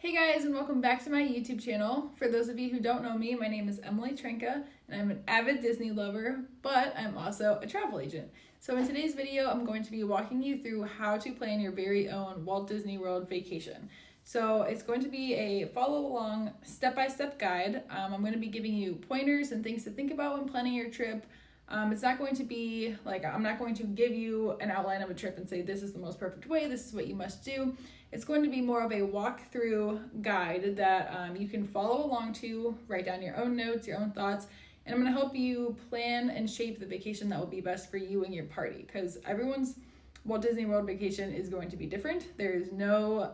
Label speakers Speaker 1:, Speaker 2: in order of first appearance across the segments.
Speaker 1: Hey guys, and welcome back to my YouTube channel. For those of you who don't know me, my name is Emily Trenka, and I'm an avid Disney lover, but I'm also a travel agent. So in today's video, I'm going to be walking you through how to plan your very own Walt Disney World vacation. So it's going to be a follow along step-by-step guide. I'm going to be giving you pointers and things to think about when planning your trip. It's not going to be like, I'm not going to give you an outline of a trip and say this is the most perfect way, this is what you must do. It's going to be more of a walkthrough guide that you can follow along to, write down your own notes, your own thoughts, and I'm going to help you plan and shape the vacation that will be best for you and your party, because everyone's Walt Disney World vacation is going to be different. There is no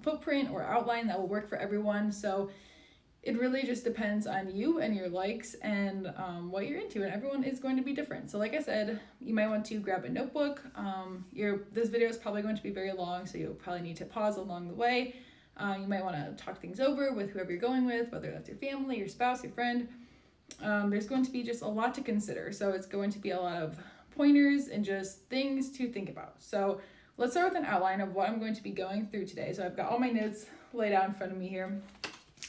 Speaker 1: footprint or outline that will work for everyone, so it really just depends on you and your likes and what you're into, and everyone is going to be different. So like I said, you might want to grab a notebook. This video is probably going to be very long, so you'll probably need to pause along the way. You might want to talk things over with whoever you're going with, whether that's your family, your spouse, your friend. There's going to be just a lot to consider, so it's going to be a lot of pointers and just things to think about. So let's start with an outline of what I'm going to be going through today. So I've got all my notes laid out in front of me here.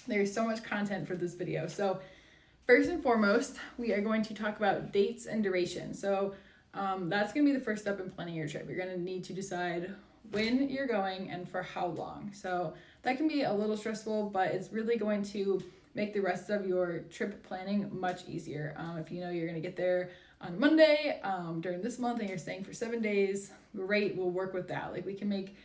Speaker 1: There's so much content for this video. So first and foremost, we are going to talk about dates and duration. So that's going to be the first step in planning your trip. You're going to need to decide when you're going and for how long. So that can be a little stressful, but it's really going to make the rest of your trip planning much easier. If you know you're going to get there on Monday during this month and you're staying for 7 days, great, we'll work with that. Like, we can make,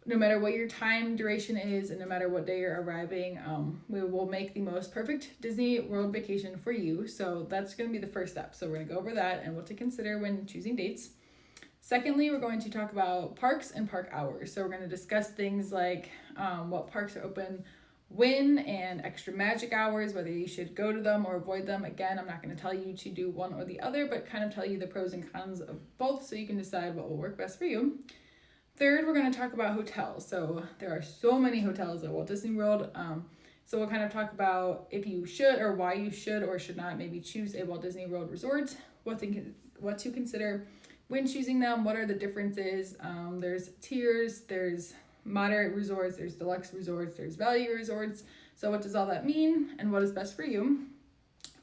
Speaker 1: no matter what your time duration is and no matter what day you're arriving, we will make the most perfect Disney World vacation for you. So that's going to be the first step. So we're going to go over that and what to consider when choosing dates. Secondly, we're going to talk about parks and park hours. So we're going to discuss things like what parks are open when and extra magic hours, whether you should go to them or avoid them. Again, I'm not going to tell you to do one or the other, but kind of tell you the pros and cons of both so you can decide what will work best for you. Third, we're going to talk about hotels. So there are so many hotels at Walt Disney World. So we'll kind of talk about if you should or why you should or should not maybe choose a Walt Disney World resort, what to consider when choosing them, what are the differences. There's tiers, there's moderate resorts, there's deluxe resorts, there's value resorts. So what does all that mean and what is best for you?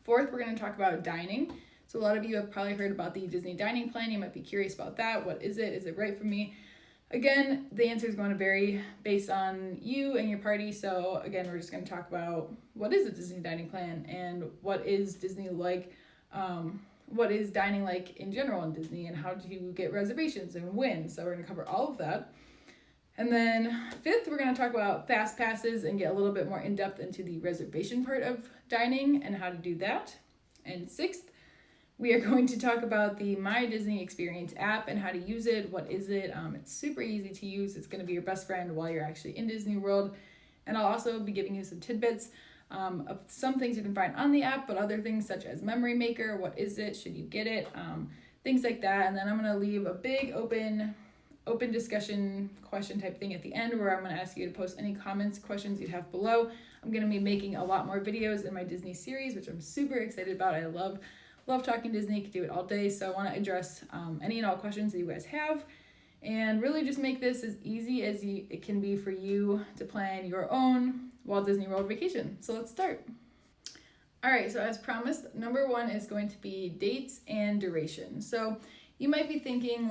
Speaker 1: Fourth, we're going to talk about dining. So a lot of you have probably heard about the Disney dining plan. You might be curious about that. What is it? Is it right for me? Again, the answer is going to vary based on you and your party. So again, we're just going to talk about what is a Disney dining plan and what is Disney like, what is dining like in general in Disney, and how do you get reservations and when. So we're going to cover all of that. And then fifth, we're going to talk about fast passes and get a little bit more in depth into the reservation part of dining and how to do that. And sixth, we are going to talk about the My Disney Experience app and how to use it. What is it? It's super easy to use. It's going to be your best friend while you're actually in Disney World. And I'll also be giving you some tidbits of some things you can find on the app, but other things such as Memory Maker, what is it, should you get it, things like that. And then I'm going to leave a big open discussion question type thing at the end where I'm going to ask you to post any comments, questions you have below. I'm going to be making a lot more videos in my Disney series, which I'm super excited about. I love talking Disney, could do it all day. So I want to address any and all questions that you guys have and really just make this as easy as it can be for you to plan your own Walt Disney World vacation. So let's start. All right, so as promised, number one is going to be dates and duration. So you might be thinking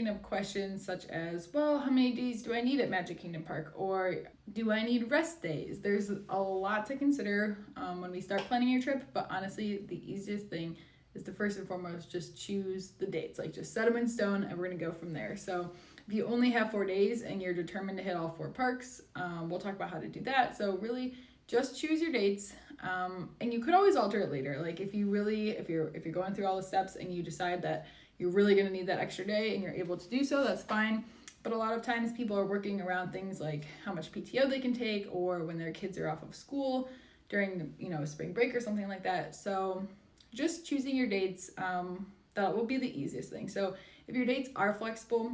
Speaker 1: of questions such as, well, how many days do I need at Magic Kingdom Park? Or do I need rest days? There's a lot to consider when we start planning your trip, but honestly, the easiest thing is to first and foremost just choose the dates. Like, just set them in stone and we're gonna go from there. So if you only have 4 days and you're determined to hit all 4 parks, we'll talk about how to do that. So really just choose your dates, and you could always alter it later. Like, if you're going through all the steps and you decide that you're really going to need that extra day and you're able to do so, that's fine. But a lot of times people are working around things like how much PTO they can take or when their kids are off of school during, spring break or something like that. So just choosing your dates, that will be the easiest thing. So if your dates are flexible,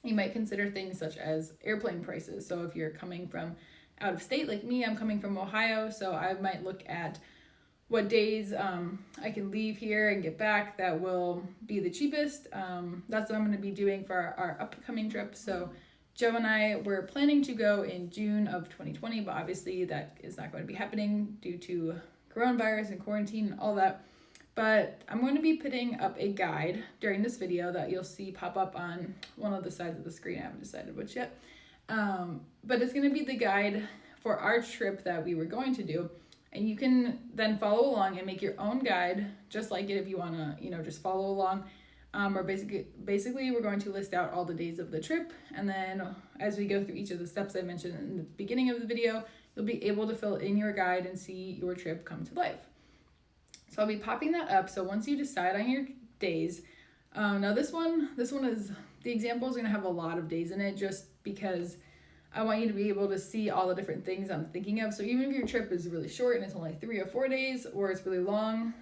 Speaker 1: you might consider things such as airplane prices. So if you're coming from out of state like me, I'm coming from Ohio, so I might look at what days I can leave here and get back that will be the cheapest. That's what I'm going to be doing for our upcoming trip. So Joe and I were planning to go in June of 2020, but obviously that is not going to be happening due to coronavirus and quarantine and all that. But I'm going to be putting up a guide during this video that you'll see pop up on one of the sides of the screen. I haven't decided which yet. But it's going to be the guide for our trip that we were going to do. And you can then follow along and make your own guide, just like it if you want to, just follow along. Or basically, we're going to list out all the days of the trip. And then as we go through each of the steps I mentioned in the beginning of the video, you'll be able to fill in your guide and see your trip come to life. So I'll be popping that up. So once you decide on your days, now this one is, the example is going to have a lot of days in it just because I want you to be able to see all the different things I'm thinking of. So even if your trip is really short and it's only 3 or 4 days, or it's really long,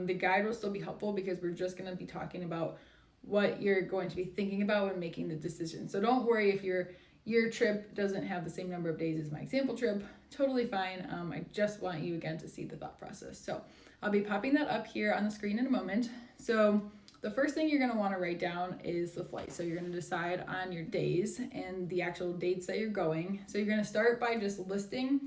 Speaker 1: the guide will still be helpful because we're just going to be talking about what you're going to be thinking about when making the decision. So don't worry if your trip doesn't have the same number of days as my example trip. Totally fine. I just want you again to see the thought process. So I'll be popping that up here on the screen in a moment. So the first thing you're going to want to write down is the flight. So you're going to decide on your days and the actual dates that you're going. So you're going to start by just listing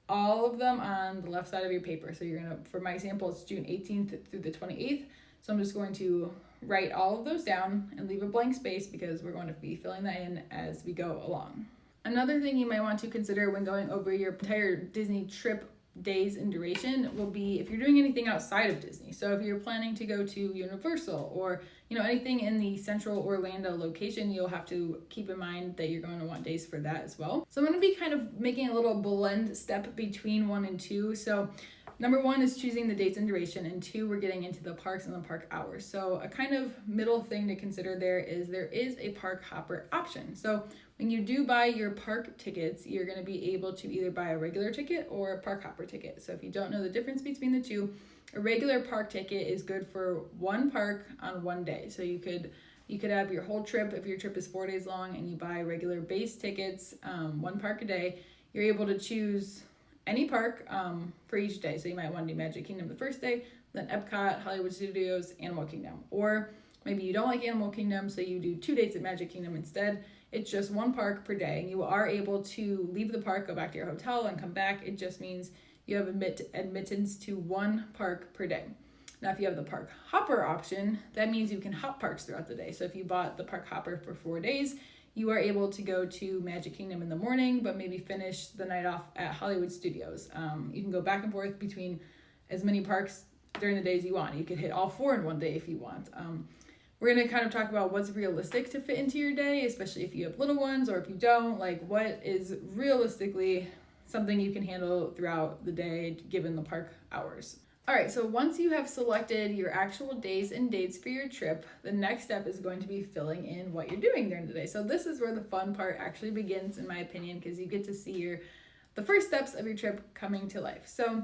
Speaker 1: all of them on the left side of your paper. So you're going to, for my example, it's June 18th through the 28th. So I'm just going to write all of those down and leave a blank space because we're going to be filling that in as we go along. Another thing you might want to consider when going over your entire Disney trip days in duration will be if you're doing anything outside of Disney. So if you're planning to go to Universal or anything in the central Orlando location, you'll have to keep in mind that you're going to want days for that as well. So I'm going to be kind of making a little blend step between 1 and 2. So number 1 is choosing the dates and duration, and 2, we're getting into the parks and the park hours. So a kind of middle thing to consider there is a park hopper option. So when you do buy your park tickets, you're going to be able to either buy a regular ticket or a park hopper ticket. So if you don't know the difference between the two, a regular park ticket is good for one park on one day. So you could have your whole trip, if your trip is 4 days long and you buy regular base tickets, one park a day, you're able to choose any park for each day. So you might want to do Magic Kingdom the first day, then Epcot, Hollywood Studios, Animal Kingdom. Or maybe you don't like Animal Kingdom, so you do 2 dates at Magic Kingdom instead. It's just one park per day, and you are able to leave the park, go back to your hotel, and come back. It just means you have admittance to one park per day. Now, if you have the park hopper option, that means you can hop parks throughout the day. So if you bought the park hopper for 4 days, you are able to go to Magic Kingdom in the morning, but maybe finish the night off at Hollywood Studios. You can go back and forth between as many parks during the days you want. You could hit all 4 in one day if you want. We're going to kind of talk about what's realistic to fit into your day, especially if you have little ones or if you don't, like what is realistically something you can handle throughout the day given the park hours. All right, so once you have selected your actual days and dates for your trip, the next step is going to be filling in what you're doing during the day. So this is where the fun part actually begins, in my opinion, because you get to see the first steps of your trip coming to life. So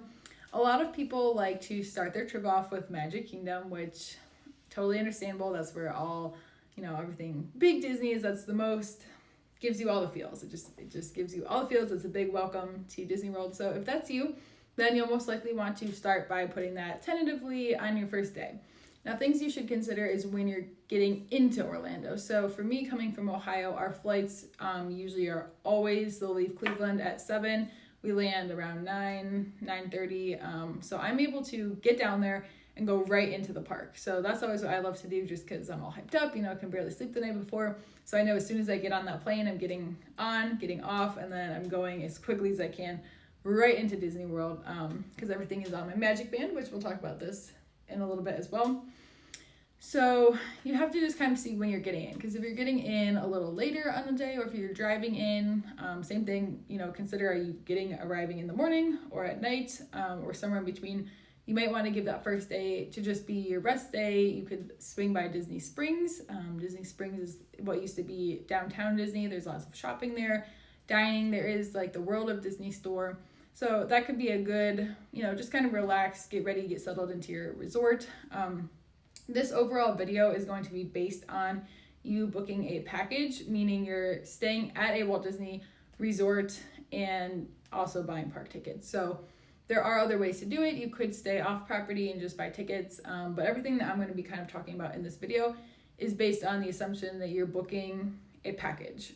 Speaker 1: a lot of people like to start their trip off with Magic Kingdom, which totally understandable. That's where all, everything big Disney is. That's the most, gives you all the feels. It just gives you all the feels. It's a big welcome to Disney World. So if that's you, then you'll most likely want to start by putting that tentatively on your first day. Now, things you should consider is when you're getting into Orlando. So for me, coming from Ohio, our flights usually are always, they'll leave Cleveland at 7. We land around 9:30. So I'm able to get down there and go right into the park. So that's always what I love to do just because I'm all hyped up, I can barely sleep the night before. So I know as soon as I get on that plane, I'm getting on, getting off, and then I'm going as quickly as I can right into Disney World because everything is on my Magic Band, which we'll talk about this in a little bit as well. So you have to just kind of see when you're getting in, because if you're getting in a little later on the day or if you're driving in, same thing, consider are you arriving in the morning or at night or somewhere in between. You might want to give that first day to just be your rest day. You could swing by Disney Springs. Disney Springs is what used to be downtown Disney. There's lots of shopping there, dining. There is like the World of Disney store. So that could be a good, just kind of relax, get ready, get settled into your resort. This overall video is going to be based on you booking a package, meaning you're staying at a Walt Disney resort and also buying park tickets. So there are other ways to do it. You could stay off property and just buy tickets, but everything that I'm going to be kind of talking about in this video is based on the assumption that you're booking a package.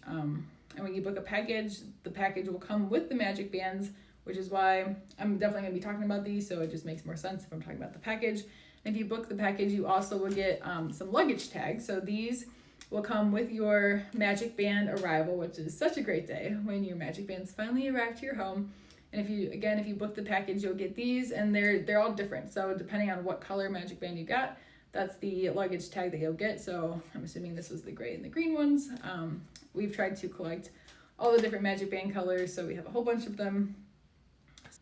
Speaker 1: And when you book a package, the package will come with the magic bands, which is why I'm definitely going to be talking about these, so it just makes more sense if I'm talking about the package. And if you book the package, you also will get some luggage tags. So these will come with your magic band arrival, which is such a great day when your magic bands finally arrive to your home. And if you book the package, you'll get these, and they're all different. So depending on what color magic band you got, that's the luggage tag that you'll get. So I'm assuming this was the gray and the green ones. We've tried to collect all the different magic band colors, so we have a whole bunch of them.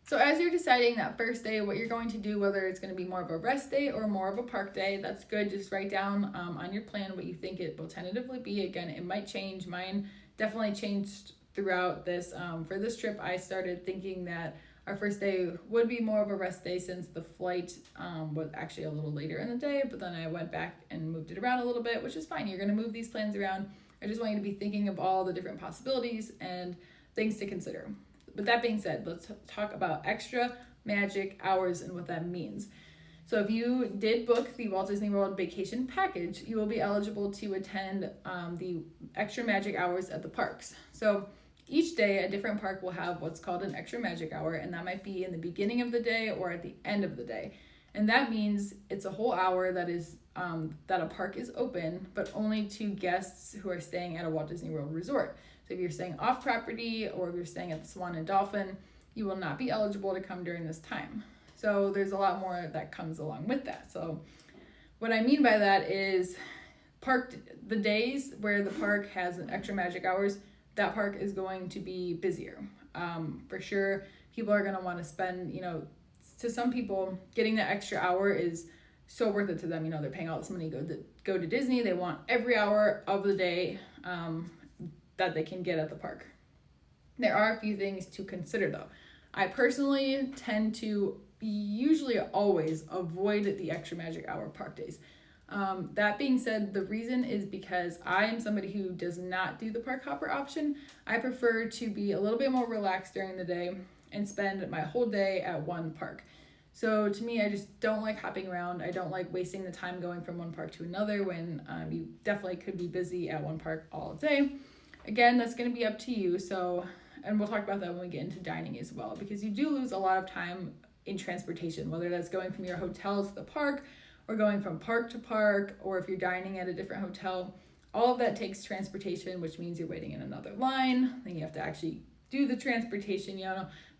Speaker 1: So as you're deciding that first day what you're going to do, whether it's going to be more of a rest day or more of a park day, that's good. Just write down on your plan what you think it will tentatively be. Again, it might change. Mine definitely changed throughout this. For this trip, I started thinking that our first day would be more of a rest day since the flight was actually a little later in the day, but then I went back and moved it around a little bit, which is fine. You're going to move these plans around. I just want you to be thinking of all the different possibilities and things to consider. With that being said, let's talk about extra magic hours and what that means. So if you did book the Walt Disney World Vacation package, you will be eligible to attend the extra magic hours at the parks. So each day, a different park will have what's called an extra magic hour, and that might be in the beginning of the day or at the end of the day. And that means it's a whole hour that is that a park is open, but only to guests who are staying at a Walt Disney World resort. So if you're staying off property or if you're staying at the Swan and Dolphin, you will not be eligible to come during this time. So there's a lot more that comes along with that. So what I mean by that is the days where the park has an extra magic hours, that park is going to be busier. For sure, people are going to want to spend, to some people, getting that extra hour is so worth it to them. They're paying all this money to go to Disney. They want every hour of the day that they can get at the park. There are a few things to consider though. I personally tend to usually always avoid the extra magic hour park days. That being said, the reason is because I am somebody who does not do the park hopper option. I prefer to be a little bit more relaxed during the day and spend my whole day at one park. So to me, I just don't like hopping around. I don't like wasting the time going from one park to another when you definitely could be busy at one park all day. Again, that's going to be up to you. And we'll talk about that when we get into dining as well, because you do lose a lot of time in transportation, whether that's going from your hotel to the park or going from park to park, or if you're dining at a different hotel. All of that takes transportation, which means you're waiting in another line. Then you have to actually do the transportation.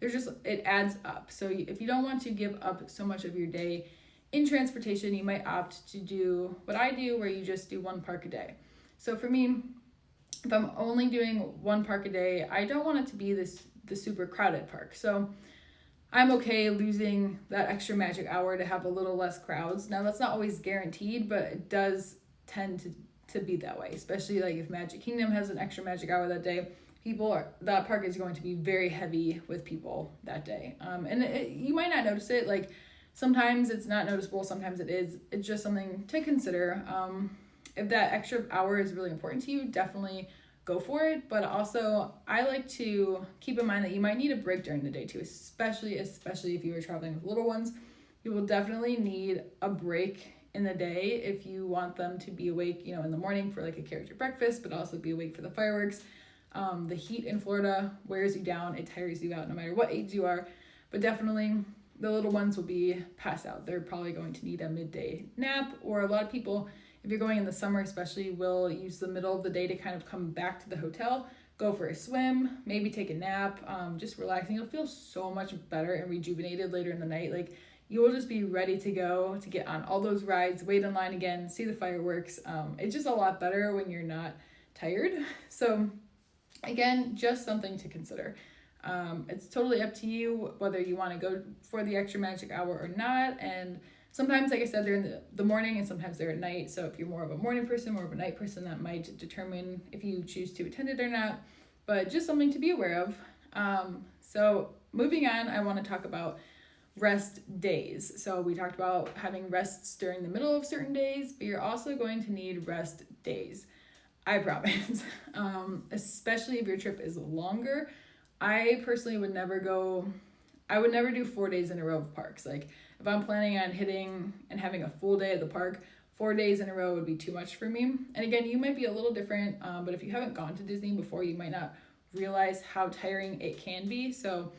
Speaker 1: It adds up. So if you don't want to give up so much of your day in transportation, you might opt to do what I do, where you just do one park a day. So for me, if I'm only doing one park a day, I don't want it to be the super crowded park. So I'm okay losing that extra magic hour to have a little less crowds. Now that's not always guaranteed, but it does tend to be that way, especially like if Magic Kingdom has an extra magic hour that day. That park is going to be very heavy with people that day. You might not notice it. Like sometimes it's not noticeable, sometimes it is. It's just something to consider. If that extra hour is really important to you, definitely go for it. But also, I like to keep in mind that you might need a break during the day too, especially if you are traveling with little ones. You will definitely need a break in the day if you want them to be awake, in the morning for like a character breakfast, but also be awake for the fireworks. The heat in Florida wears you down. It tires you out no matter what age you are. But definitely the little ones will be passed out. They're probably going to need a midday nap, or a lot of people, if you're going in the summer especially, will use the middle of the day to kind of come back to the hotel, go for a swim, maybe take a nap, just relaxing. You'll feel so much better and rejuvenated later in the night. Like you will just be ready to go to get on all those rides, wait in line again, see the fireworks. It's just a lot better when you're not tired. So again, just something to consider. It's totally up to you whether you want to go for the extra magic hour or not. And sometimes, like I said, they're in the morning and sometimes they're at night. So if you're more of a morning person, more of a night person, that might determine if you choose to attend it or not. But just something to be aware of. So moving on, I want to talk about rest days. So we talked about having rests during the middle of certain days, but you're also going to need rest days. I promise. Especially if your trip is longer. I personally would never do 4 days in a row of parks. Like if I'm planning on hitting and having a full day at the park, 4 days in a row would be too much for me. And again, you might be a little different, but if you haven't gone to Disney before, you might not realize how tiring it can be. So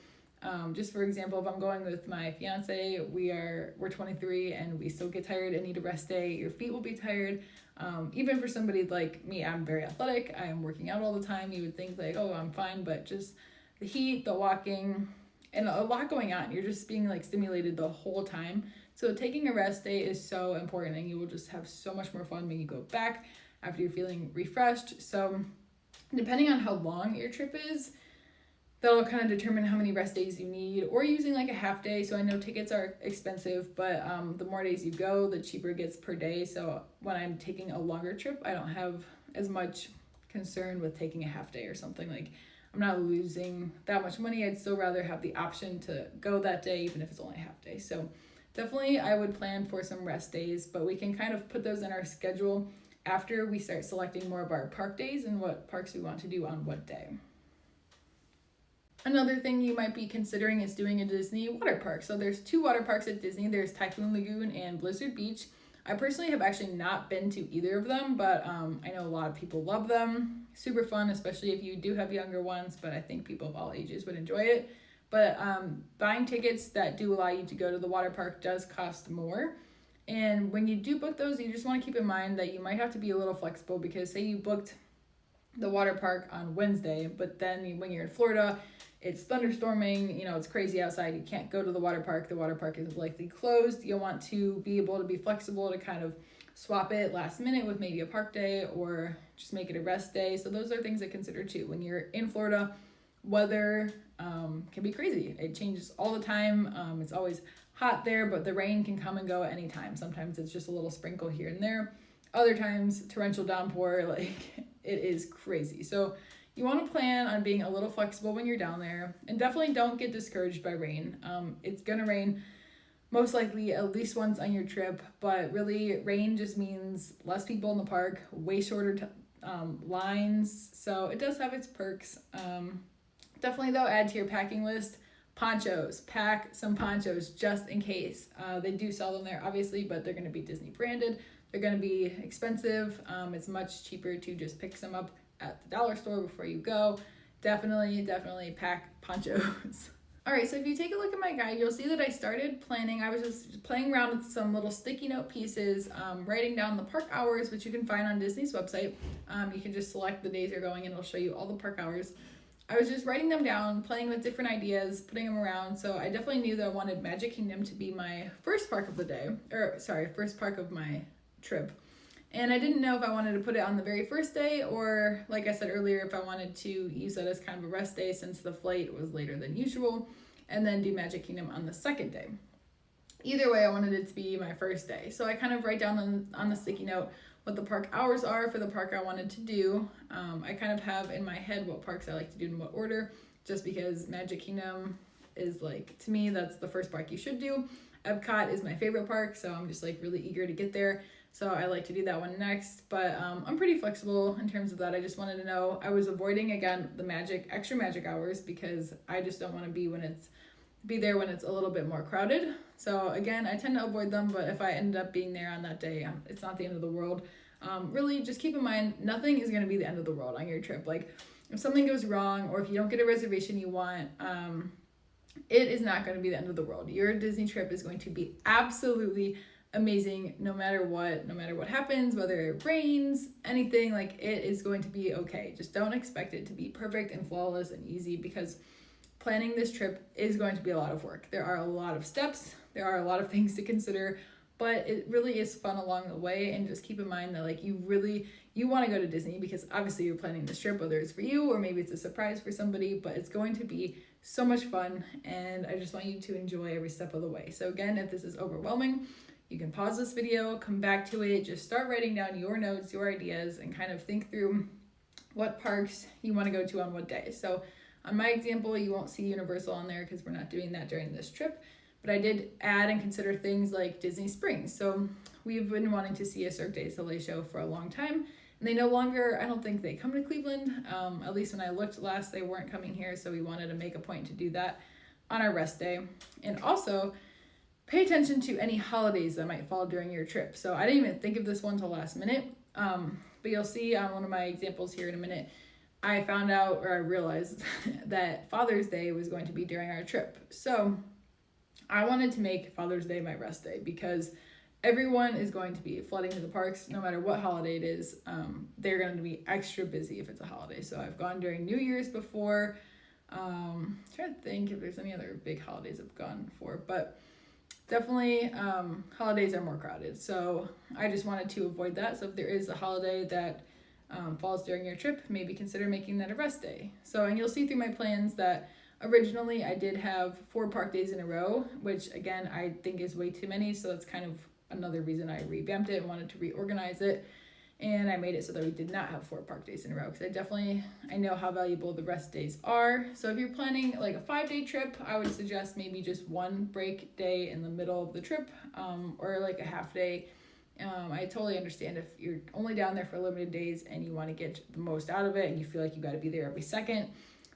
Speaker 1: just for example, if I'm going with my fiance, we're 23 and we still get tired and need a rest day, your feet will be tired. Even for somebody like me, I'm very athletic, I am working out all the time. You would think like, oh, I'm fine, but just the heat, the walking, and a lot going on. You're just being like stimulated the whole time. So taking a rest day is so important, and you will just have so much more fun when you go back after you're feeling refreshed. So depending on how long your trip is, that'll kind of determine how many rest days you need, or using like a half day. So I know tickets are expensive, but the more days you go, the cheaper it gets per day. So when I'm taking a longer trip, I don't have as much concern with taking a half day or something. Like, I'm not losing that much money. I'd still rather have the option to go that day, even if it's only a half day. So definitely I would plan for some rest days, but we can kind of put those in our schedule after we start selecting more of our park days and what parks we want to do on what day. Another thing you might be considering is doing a Disney water park. So there's 2 water parks at Disney. There's Typhoon Lagoon and Blizzard Beach. I personally have actually not been to either of them, but I know a lot of people love them. Super fun, especially if you do have younger ones, but I think people of all ages would enjoy it. But buying tickets that do allow you to go to the water park does cost more. And when you do book those, you just want to keep in mind that you might have to be a little flexible, because say you booked the water park on Wednesday, but then when you're in Florida, it's thunderstorming, it's crazy outside, you can't go to the water park is likely closed. You'll want to be able to be flexible to kind of swap it last minute with maybe a park day, or just make it a rest day. So those are things to consider too. When you're in Florida, weather can be crazy. It changes all the time. It's always hot there, but the rain can come and go at any time. Sometimes it's just a little sprinkle here and there. Other times, torrential downpour, like it is crazy. So you want to plan on being a little flexible when you're down there, and definitely don't get discouraged by rain. It's going to rain most likely at least once on your trip, but really rain just means less people in the park, way shorter lines. So it does have its perks. Definitely though, add to your packing list ponchos. Pack some ponchos just in case. They do sell them there obviously, but they're going to be Disney branded. They're going to be expensive. It's much cheaper to just pick some up at the dollar store before you go. Definitely pack ponchos. All right, so if you take a look at my guide, you'll see that I started planning. I was just playing around with some little sticky note pieces, writing down the park hours, which you can find on Disney's website. You can just select the days you're going and it'll show you all the park hours. I was just writing them down, playing with different ideas, putting them around. So I definitely knew that I wanted Magic Kingdom to be my first park of the day, first park of my trip. And I didn't know if I wanted to put it on the very first day, or like I said earlier, if I wanted to use it as kind of a rest day since the flight was later than usual, and then do Magic Kingdom on the second day. Either way, I wanted it to be my first day. So I kind of write down on the sticky note what the park hours are for the park I wanted to do. I kind of have in my head what parks I like to do in what order, just because Magic Kingdom is like, to me, that's the first park you should do. Epcot is my favorite park, so I'm just like really eager to get there. So I like to do that one next, but I'm pretty flexible in terms of that. I just wanted to know, I was avoiding, again, the extra magic hours, because I just don't want to be there when it's a little bit more crowded. So again, I tend to avoid them, but if I end up being there on that day, it's not the end of the world. Really just keep in mind, nothing is going to be the end of the world on your trip. Like if something goes wrong, or if you don't get a reservation you want, it is not going to be the end of the world. Your Disney trip is going to be absolutely amazing no matter what happens, whether it rains, anything, like it is going to be okay. Just don't expect it to be perfect and flawless and easy, because planning this trip is going to be a lot of work. There are a lot of steps, there are a lot of things to consider, but it really is fun along the way. And just keep in mind that like you want to go to Disney, because obviously you're planning this trip, whether it's for you or maybe it's a surprise for somebody, but it's going to be so much fun, and I just want you to enjoy every step of the way. So again, if this is overwhelming, you can pause this video, come back to it, just start writing down your notes, your ideas, and kind of think through what parks you want to go to on what day. So on my example, you won't see Universal on there because we're not doing that during this trip, but I did add and consider things like Disney Springs. So we've been wanting to see a Cirque du Soleil show for a long time, and they no longer, I don't think they come to Cleveland. At least when I looked last, they weren't coming here, so we wanted to make a point to do that on our rest day. And also, pay attention to any holidays that might fall during your trip. So I didn't even think of this one till last minute, but you'll see on one of my examples here in a minute, I found out, or I realized that Father's Day was going to be during our trip. So I wanted to make Father's Day my rest day because everyone is going to be flooding to the parks no matter what holiday it is. They're going to be extra busy if it's a holiday. So I've gone during New Year's before. I'm trying to think if there's any other big holidays I've gone for, but definitely holidays are more crowded. So I just wanted to avoid that. So if there is a holiday that falls during your trip, maybe consider making that a rest day. So, and you'll see through my plans that originally I did have 4 park days in a row, which again, I think is way too many. So that's kind of another reason I revamped it and wanted to reorganize it. And I made it so that we did not have 4 park days in a row because I know how valuable the rest days are. So if you're planning like a 5-day trip, I would suggest maybe just 1 break day in the middle of the trip, or like a half day. I totally understand if you're only down there for limited days and you want to get the most out of it and you feel like you got to be there every second,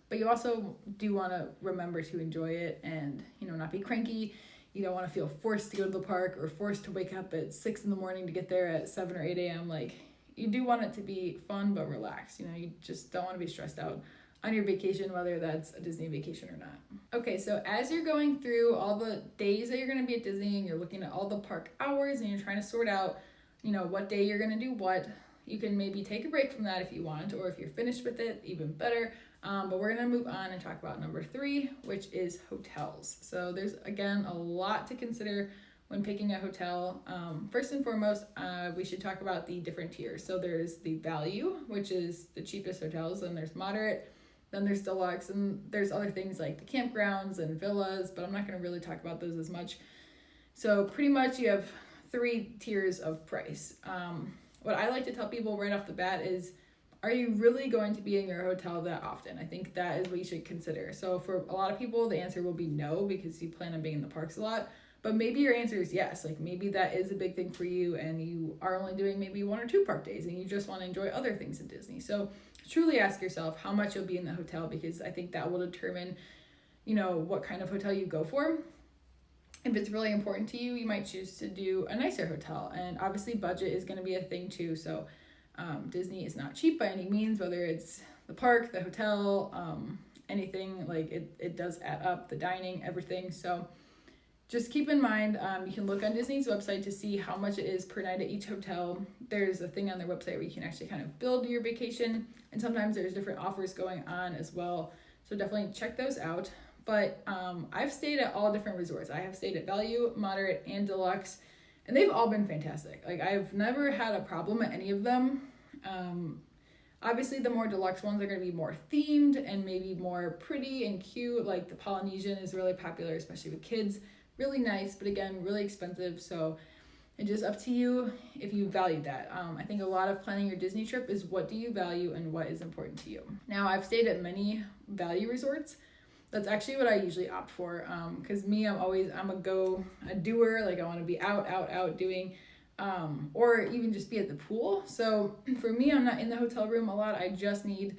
Speaker 1: but you also do want to remember to enjoy it and, not be cranky. You don't want to feel forced to go to the park or forced to wake up at 6 in the morning to get there at 7 or 8 a.m. Like, you do want it to be fun but relaxed. You just don't want to be stressed out on your vacation, whether that's a Disney vacation or not. Okay, so as you're going through all the days that you're going to be at Disney and you're looking at all the park hours and you're trying to sort out, what day you're going to do what, you can maybe take a break from that if you want, or if you're finished with it, even better. But we're going to move on and talk about number 3, which is hotels. So there's, again, a lot to consider when picking a hotel. First and foremost, we should talk about the different tiers. So there's the value, which is the cheapest hotels, then there's moderate, then there's deluxe, and there's other things like the campgrounds and villas, but I'm not going to really talk about those as much. So pretty much you have 3 tiers of price. What I like to tell people right off the bat is, are you really going to be in your hotel that often? I think that is what you should consider. So for a lot of people, the answer will be no, because you plan on being in the parks a lot. But maybe your answer is yes. Like, maybe that is a big thing for you and you are only doing maybe 1 or 2 park days and you just want to enjoy other things at Disney. So truly ask yourself how much you'll be in the hotel, because I think that will determine, what kind of hotel you go for. If it's really important to you, you might choose to do a nicer hotel. And obviously budget is going to be a thing too. So Disney is not cheap by any means, whether it's the park, the hotel, anything, like it does add up, the dining, everything. So just keep in mind, you can look on Disney's website to see how much it is per night at each hotel. There's a thing on their website where you can actually kind of build your vacation, and sometimes there's different offers going on as well. So definitely check those out. But I've stayed at all different resorts. I have stayed at value, moderate, and deluxe, and they've all been fantastic. Like, I've never had a problem at any of them. Obviously the more deluxe ones are going to be more themed and maybe more pretty and cute. Like the Polynesian is really popular, especially with kids. Really nice, but again, really expensive. So it's just up to you if you value that. I think a lot of planning your Disney trip is, what do you value and what is important to you. Now, I've stayed at many value resorts. That's actually what I usually opt for, because me, I'm a doer. Like, I want to be out doing, or even just be at the pool. So for me, I'm not in the hotel room a lot. I just need,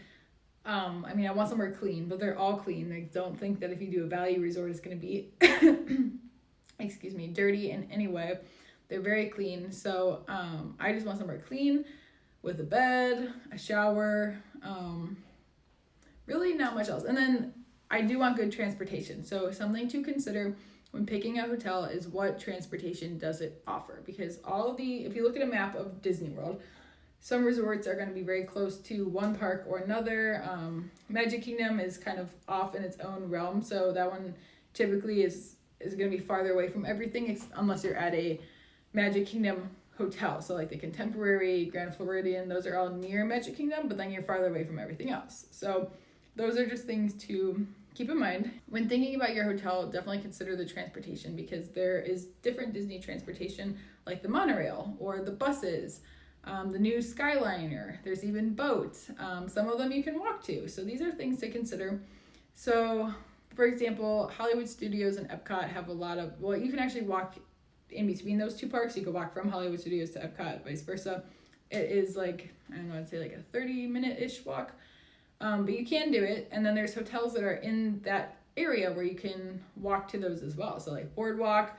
Speaker 1: I want somewhere clean, but they're all clean. Like, don't think that if you do a value resort, it's going to be, dirty in any way. They're very clean. So I just want somewhere clean with a bed, a shower, really not much else. And then I do want good transportation. So something to consider when picking a hotel is, what transportation does it offer? Because if you look at a map of Disney World, some resorts are going to be very close to one park or another. Magic Kingdom is kind of off in its own realm. So that one typically is going to be farther away from everything, unless you're at a Magic Kingdom hotel. So like the Contemporary, Grand Floridian, those are all near Magic Kingdom, but then you're farther away from everything else. So those are just things to keep in mind. When thinking about your hotel, definitely consider the transportation, because there is different Disney transportation, like the monorail or the buses, the new Skyliner. There's even boats. Some of them you can walk to. So these are things to consider. So, for example, Hollywood Studios and Epcot have a lot of, you can actually walk in between those 2 parks. You could walk from Hollywood Studios to Epcot, vice versa. It is like, I'd say like a 30-minute-ish walk. But you can do it. And then there's hotels that are in that area where you can walk to those as well. So like Boardwalk,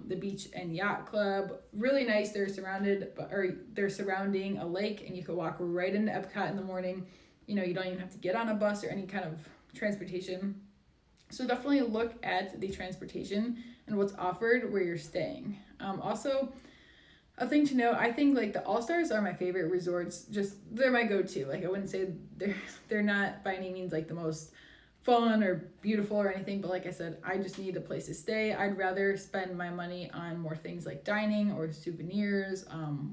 Speaker 1: the Beach and Yacht Club, really nice. They're surrounding a lake, and you can walk right into Epcot in the morning. you don't even have to get on a bus or any kind of transportation. So definitely look at the transportation and what's offered where you're staying. Also, a thing to note, I think like the All-Stars are my favorite resorts. Just they're my go-to. Like I wouldn't say they're not by any means like the most fun or beautiful or anything, but like I said, I just need a place to stay. I'd rather spend my money on more things like dining or souvenirs,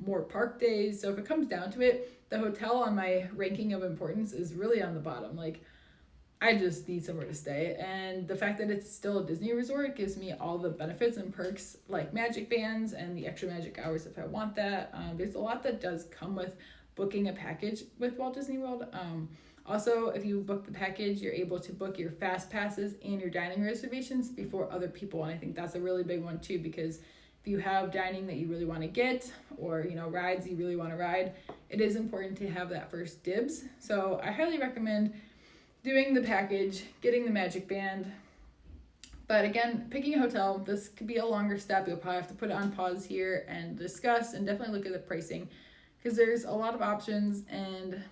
Speaker 1: more park days. So if it comes down to it, the hotel on my ranking of importance is really on the bottom. Like I just need somewhere to stay, and the fact that it's still a Disney resort gives me all the benefits and perks like magic bands and the extra magic hours if I want that. There's a lot that does come with booking a package with Walt Disney World. Also, if you book the package, you're able to book your fast passes and your dining reservations before other people, and I think that's a really big one too, because if you have dining that you really want to get, or rides you really want to ride, it is important to have that first dibs. So I highly recommend doing the package, getting the magic band. But again, picking a hotel, this could be a longer step. You'll probably have to put it on pause here and discuss and definitely look at the pricing, because there's a lot of options, and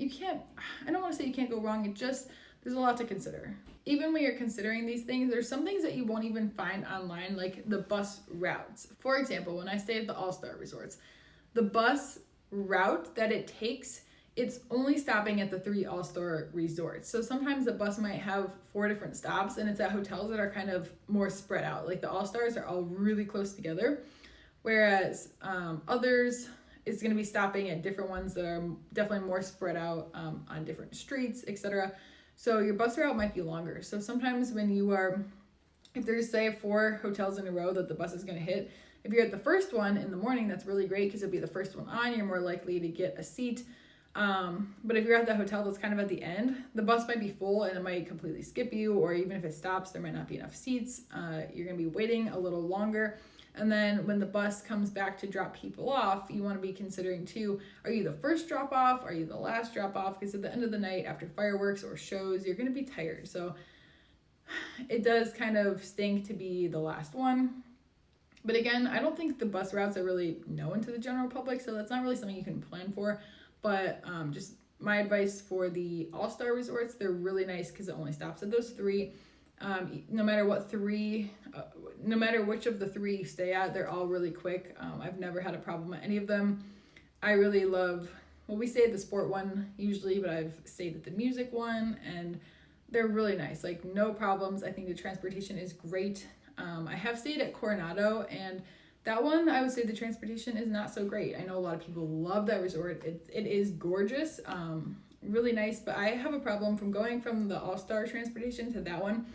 Speaker 1: I don't want to say you can't go wrong. There's a lot to consider. Even when you're considering these things, there's some things that you won't even find online, like the bus routes. For example, when I stay at the All-Star resorts, the bus route that it takes, it's only stopping at the 3 All-Star resorts. So sometimes the bus might have 4 different stops, and it's at hotels that are kind of more spread out. Like the All-Stars are all really close together, whereas others is going to be stopping at different ones that are definitely more spread out on different streets, etc. So your bus route might be longer. So sometimes if there's say 4 hotels in a row that the bus is going to hit, if you're at the first one in the morning, that's really great because it'll be the first one on. You're more likely to get a seat. But if you're at the hotel that's kind of at the end, the bus might be full and it might completely skip you, or even if it stops, there might not be enough seats. You're going to be waiting a little longer. And then when the bus comes back to drop people off, you want to be considering too, are you the first drop off? Are you the last drop off? Because at the end of the night, after fireworks or shows, you're going to be tired. So it does kind of stink to be the last one. But again, I don't think the bus routes are really known to the general public, so that's not really something you can plan for. But just my advice for the All-Star resorts, they're really nice because it only stops at those 3. No matter which of the 3 you stay at, they're all really quick. I've never had a problem at any of them. I really love, we stay at the sport one usually, but I've stayed at the music one, and they're really nice. Like no problems. I think the transportation is great. I have stayed at Coronado, and that one, I would say the transportation is not so great. I know a lot of people love that resort. It is gorgeous, really nice, but I have a problem from going from the All-Star transportation to that one.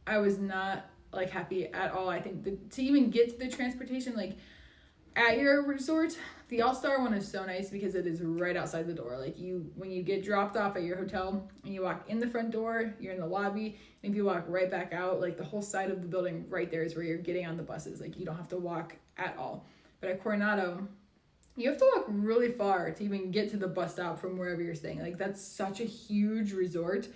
Speaker 1: I was not like happy at all. I think to even get to the transportation, like at your resort, the All-Star one is so nice because it is right outside the door. Like when you get dropped off at your hotel and you walk in the front door, you're in the lobby, and if you walk right back out, like the whole side of the building right there is where you're getting on the buses. Like you don't have to walk at all. But at Coronado, you have to walk really far to even get to the bus stop from wherever you're staying. Like that's such a huge resort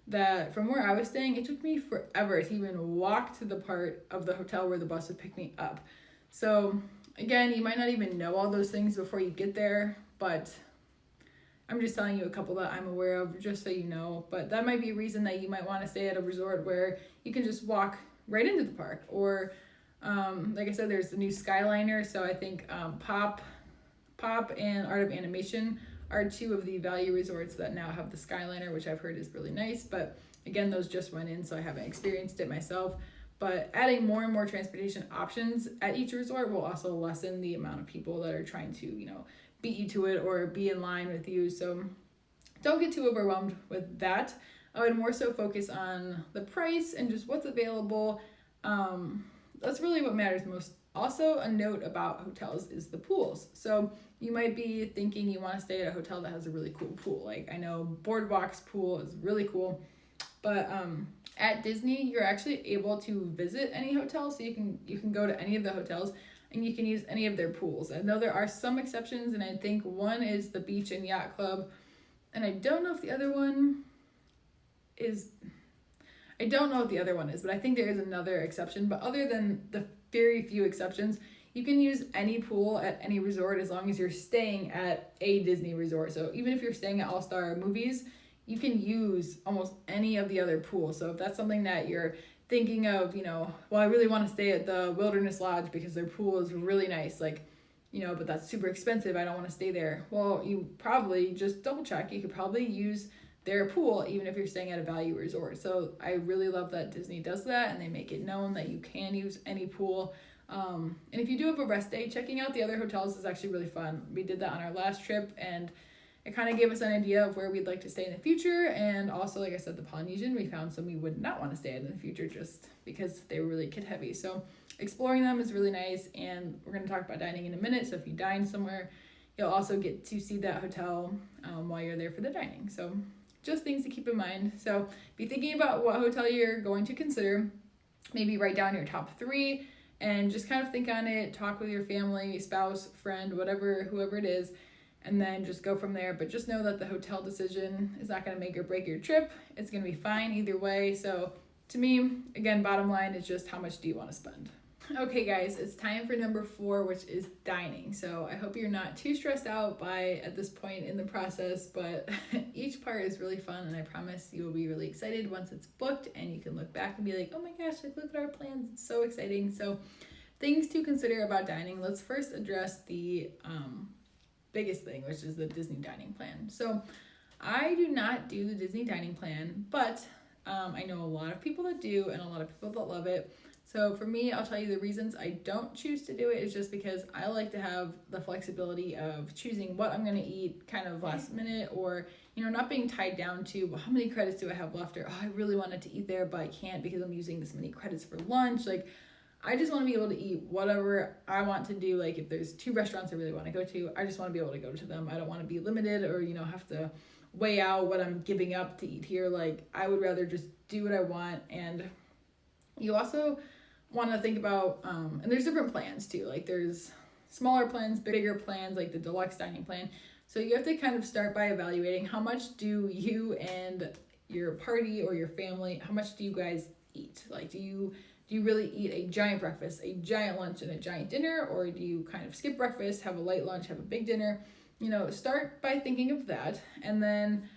Speaker 1: that from where I was staying, it took me forever to even walk to the part of the hotel where the bus would pick me up. So again, you might not even know all those things before you get there, but I'm just telling you a couple that I'm aware of just so you know. But that might be a reason that you might want to stay at a resort where you can just walk right into the park. Or like I said, there's the new Skyliner, so I think Pop and Art of Animation are 2 of the value resorts that now have the Skyliner, which I've heard is really nice. But again, those just went in, so I haven't experienced it myself. But adding more and more transportation options at each resort will also lessen the amount of people that are trying to, beat you to it or be in line with you. So don't get too overwhelmed with that. I would more so focus on the price and just what's available. That's really what matters most. Also, a note about hotels is the pools. So you might be thinking you want to stay at a hotel that has a really cool pool. Like I know Boardwalk's pool is really cool, but at Disney, you're actually able to visit any hotel. So you can go to any of the hotels and you can use any of their pools. I know there are some exceptions, and I think one is the Beach and Yacht Club, and I don't know if the other one is. I don't know what the other one is, but I think there is another exception. But other than the very few exceptions, you can use any pool at any resort as long as you're staying at a Disney resort. So even if you're staying at All-Star Movies, you can use almost any of the other pools. So if that's something that you're thinking of, well, I really want to stay at the Wilderness Lodge because their pool is really nice, like, but that's super expensive, I don't want to stay there. Well, you probably just double check. You could probably use their pool even if you're staying at a value resort. So I really love that Disney does that, and they make it known that you can use any pool. And if you do have a rest day, checking out the other hotels is actually really fun. We did that on our last trip, and it kind of gave us an idea of where we'd like to stay in the future. And also, like I said, the Polynesian, we found some we would not want to stay at in the future just because they were really kid heavy. So exploring them is really nice, and we're going to talk about dining in a minute. So if you dine somewhere, you'll also get to see that hotel while you're there for the dining. So just things to keep in mind. So be thinking about what hotel you're going to consider. Maybe write down your top 3 and just kind of think on it, talk with your family, spouse, friend, whoever it is, and then just go from there. But just know that the hotel decision is not going to make or break your trip. It's going to be fine either way. So to me, again, bottom line is just how much do you want to spend. Okay guys, it's time for number 4, which is dining. So I hope you're not too stressed out by at this point in the process, but each part is really fun, and I promise you will be really excited once it's booked and you can look back and be like, oh my gosh, like, look at our plans, it's so exciting. So things to consider about dining. Let's first address the biggest thing, which is the Disney dining plan. So I do not do the Disney dining plan, but I know a lot of people that do and a lot of people that love it. So for me, I'll tell you the reasons I don't choose to do it is just because I like to have the flexibility of choosing what I'm going to eat kind of last minute, or, not being tied down to, well, how many credits do I have left, or, oh, I really wanted to eat there, but I can't because I'm using this many credits for lunch. Like, I just want to be able to eat whatever I want to do. Like, if there's 2 restaurants I really want to go to, I just want to be able to go to them. I don't want to be limited or, have to weigh out what I'm giving up to eat here. Like, I would rather just do what I want. And you also want to think about, and there's different plans too. Like, there's smaller plans, bigger plans, like the deluxe dining plan. So you have to kind of start by evaluating how much do you and your party or your family, how much do you guys eat? Like, do you really eat a giant breakfast, a giant lunch, and a giant dinner? Or do you kind of skip breakfast, have a light lunch, have a big dinner? Start by thinking of that. And then,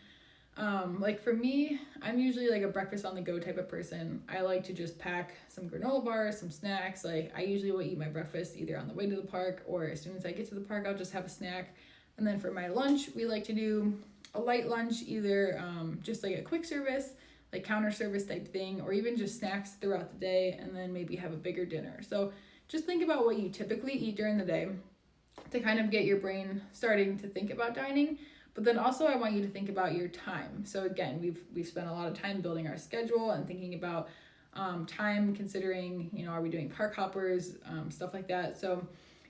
Speaker 1: like for me, I'm usually like a breakfast on the go type of person. I like to just pack some granola bars, some snacks. Like, I usually will eat my breakfast either on the way to the park, or as soon as I get to the park, I'll just have a snack. And then for my lunch, we like to do a light lunch, either just like a quick service, like counter service type thing, or even just snacks throughout the day, and then maybe have a bigger dinner. So just think about what you typically eat during the day to kind of get your brain starting to think about dining. But then also I want you to think about your time. So again, we've spent a lot of time building our schedule and thinking about time, considering, are we doing park hoppers, stuff like that. So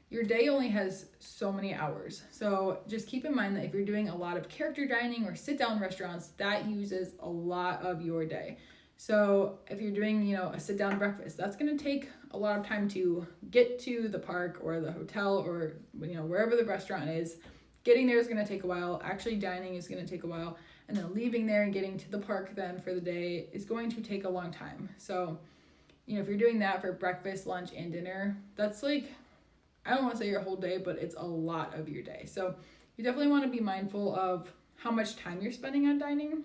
Speaker 1: your day only has so many hours. So just keep in mind that if you're doing a lot of character dining or sit down restaurants, that uses a lot of your day. So if you're doing, a sit down breakfast, that's going to take a lot of time to get to the park or the hotel or, wherever the restaurant is. Getting there is going to take a while. Actually dining is going to take a while. And then leaving there and getting to the park then for the day is going to take a long time. So, if you're doing that for breakfast, lunch, and dinner, that's like, I don't want to say your whole day, but it's a lot of your day. So you definitely want to be mindful of how much time you're spending on dining,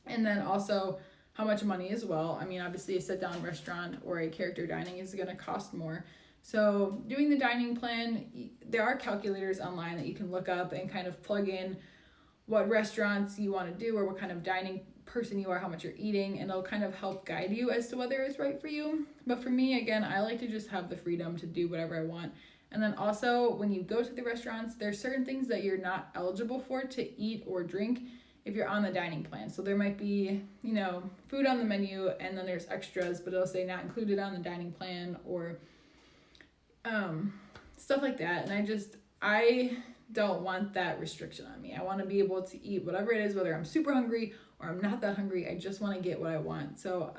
Speaker 1: and then also how much money as well. I mean, obviously a sit-down restaurant or a character dining is going to cost more. So doing the dining plan, there are calculators online that you can look up and kind of plug in what restaurants you want to do or what kind of dining person you are, how much you're eating, and it'll kind of help guide you as to whether it's right for you. But for me, again, I like to just have the freedom to do whatever I want. And then also when you go to the restaurants, there's certain things that you're not eligible for to eat or drink if you're on the dining plan. So there might be, food on the menu and then there's extras, but it'll say not included on the dining plan or stuff like that. And I don't want that restriction on me. I want to be able to eat whatever it is, whether I'm super hungry or I'm not that hungry. I just want to get what I want. So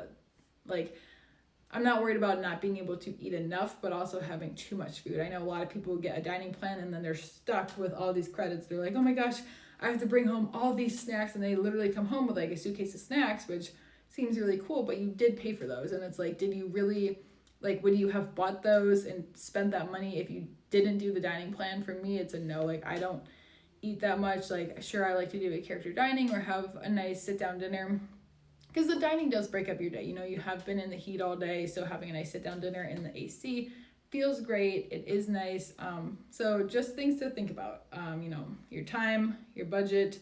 Speaker 1: I'm not worried about not being able to eat enough, but also having too much food. I know a lot of people get a dining plan and then they're stuck with all these credits. They're like, oh my gosh, I have to bring home all these snacks, and they literally come home with like a suitcase of snacks, which seems really cool, but you did pay for those. And it's like, did you really, would you have bought those and spent that money if you didn't do the dining plan? For me, it's a no. I don't eat that much. Like, sure, I like to do a character dining or have a nice sit-down dinner, because the dining does break up your day. You know, you have been in the heat all day, so having a nice sit-down dinner in the AC feels great. It is nice. So just things to think about, you know, your time, your budget,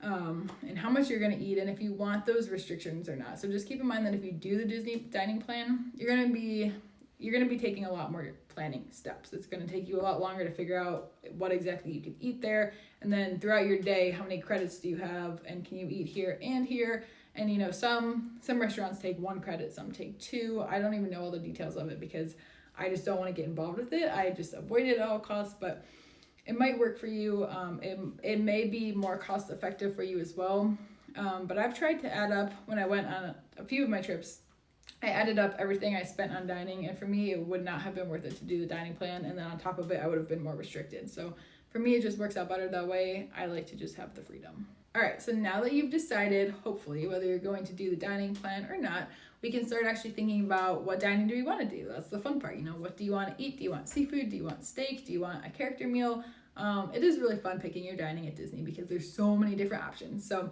Speaker 1: and how much you're going to eat, and if you want those restrictions or not. So just keep in mind that if you do the Disney dining plan, you're going to be taking a lot more planning steps. It's going to take you a lot longer to figure out what exactly you can eat there, and then throughout your day, how many credits do you have, and can you eat here and here? And you know, some restaurants take 1 credit, some take 2. I don't even know all the details of it because I just don't want to get involved with it. I just avoid it at all costs, but it might work for you. It may be more cost effective for you as well. But I've tried to add up, when I went on a few of my trips, I added up everything I spent on dining, and for me, it would not have been worth it to do the dining plan, and then on top of it, I would have been more restricted. So for me, it just works out better that way. I like to just have the freedom. All right, so now that you've decided, hopefully, whether you're going to do the dining plan or not, we can start actually thinking about what dining do we want to do. That's the fun part, you know, what do you want to eat? Do you want seafood? Do you want steak? Do you want a character meal? It is really fun picking your dining at Disney because there's so many different options. So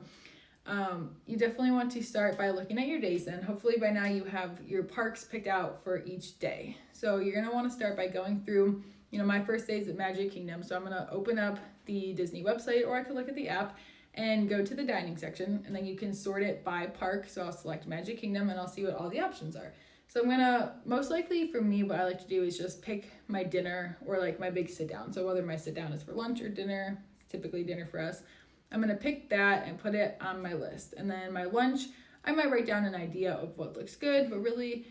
Speaker 1: you definitely want to start by looking at your days, and hopefully by now you have your parks picked out for each day. So you're going to want to start by going through, you know, my first day is at Magic Kingdom, so I'm going to open up the Disney website, or I could look at the app and go to the dining section, and then you can sort it by park. So I'll select Magic Kingdom and I'll see what all the options are. So I'm gonna, most likely for me, what I like to do is just pick my dinner or like my big sit down. So whether my sit down is for lunch or dinner, typically dinner for us, I'm gonna pick that and put it on my list. And then my lunch, I might write down an idea of what looks good, but really,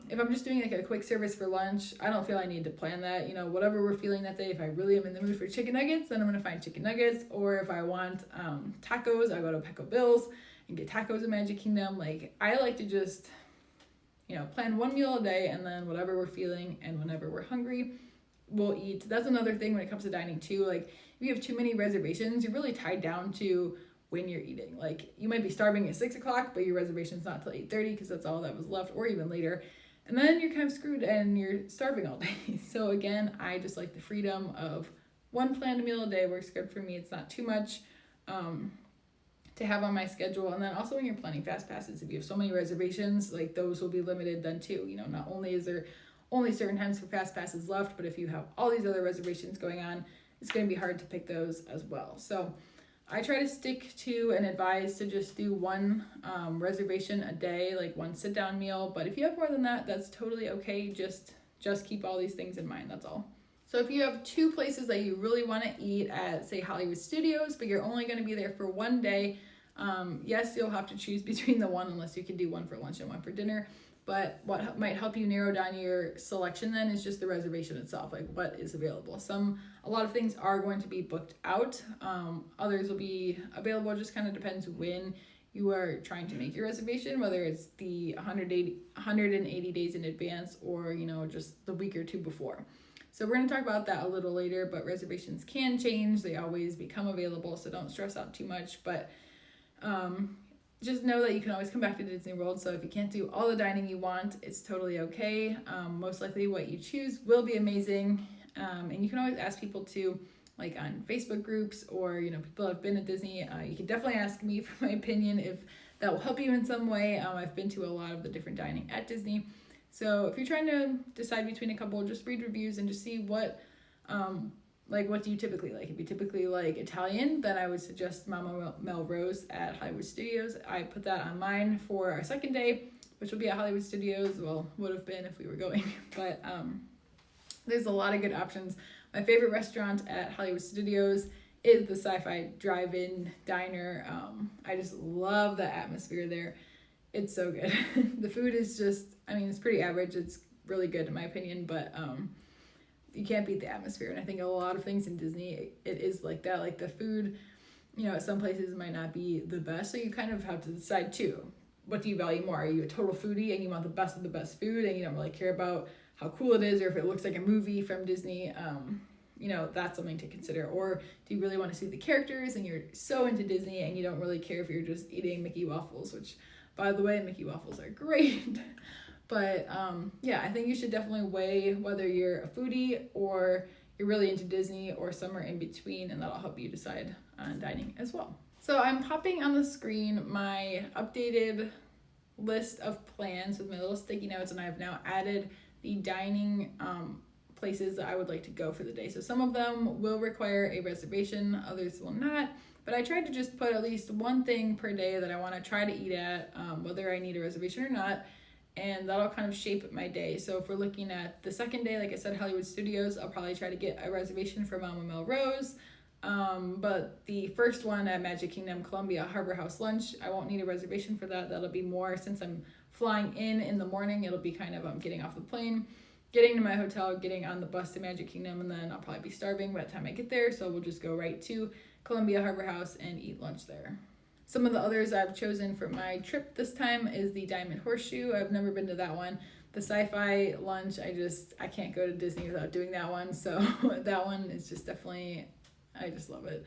Speaker 1: if I'm just doing like a quick service for lunch, I don't feel I need to plan that. You know, whatever we're feeling that day, if I really am in the mood for chicken nuggets, then I'm gonna find chicken nuggets. Or if I want tacos, I go to Peco Bill's and get tacos at Magic Kingdom. Like, I like to just, you know, plan one meal a day, and then whatever we're feeling and whenever we're hungry, we'll eat. That's another thing when it comes to dining too. Like, if you have too many reservations, you're really tied down to when you're eating. Like, you might be starving at 6 o'clock, but your reservation's not till 8:30 because that's all that was left, or even later. And then you're kind of screwed and you're starving all day. So again, I just like the freedom of one planned meal a day works good for me. It's not too much to have on my schedule. And then also when you're planning fast passes, if you have so many reservations, like those will be limited then too. You know, not only is there only certain times for fast passes left, but if you have all these other reservations going on, it's going to be hard to pick those as well. So I try to stick to and advise to just do one reservation a day, like one sit down meal. But if you have more than that, that's totally okay. Just keep all these things in mind. That's all. So if you have 2 places that you really want to eat at, say, Hollywood Studios, but you're only going to be there for one day, yes, you'll have to choose between the one, unless you can do one for lunch and one for dinner. But what might help you narrow down your selection then is just the reservation itself, like what is available. A lot of things are going to be booked out. Others will be available. It just kind of depends when you are trying to make your reservation, whether it's the 180 days in advance or, you know, just the week or 2 before. So we're going to talk about that a little later, but reservations can change. They always become available, so don't stress out too much. But just know that you can always come back to Disney World. So if you can't do all the dining you want, it's totally okay. Most likely what you choose will be amazing. And you can always ask people to, like on Facebook groups, or, you know, people have been at Disney. You can definitely ask me for my opinion if that will help you in some way. I've been to a lot of the different dining at Disney. So if you're trying to decide between a couple, just read reviews and just see what do you typically like. If you typically like Italian, then I would suggest Mama Melrose at Hollywood Studios. I put that on mine for our second day, which will be at Hollywood Studios. Well, would have been if we were going, but there's a lot of good options. My favorite restaurant at Hollywood Studios is the Sci-Fi Drive-In Diner. I just love the atmosphere there. It's so good. The food is just, I mean, it's pretty average. It's really good in my opinion, but you can't beat the atmosphere. And I think a lot of things in Disney, it is like that. Like the food, you know, at some places might not be the best. So you kind of have to decide too. What do you value more? Are you a total foodie and you want the best of the best food and you don't really care about how cool it is or if it looks like a movie from Disney? You know, that's something to consider. Or do you really want to see the characters and you're so into Disney and you don't really care if you're just eating Mickey waffles, which, by the way, Mickey waffles are great. But yeah, I think you should definitely weigh whether you're a foodie or you're really into Disney or somewhere in between, and that'll help you decide on dining as well. So I'm popping on the screen my updated list of plans with my little sticky notes, and I've now added the dining places that I would like to go for the day. So some of them will require a reservation, others will not, but I tried to just put at least one thing per day that I want to try to eat at, whether I need a reservation or not, and that'll kind of shape my day. So if we're looking at the second day, like I said, Hollywood Studios, I'll probably try to get a reservation for Mama Melrose. But the first one at Magic Kingdom Columbia Harbor House Lunch, I won't need a reservation for that. That'll be more since I'm flying in the morning. It'll be kind of getting off the plane, getting to my hotel, getting on the bus to Magic Kingdom, and then I'll probably be starving by the time I get there. So we'll just go right to Columbia Harbor House and eat lunch there. Some of the others I've chosen for my trip this time is the Diamond Horseshoe. I've never been to that one. The sci-fi lunch, I can't go to Disney without doing that one. So that one is just definitely, I just love it.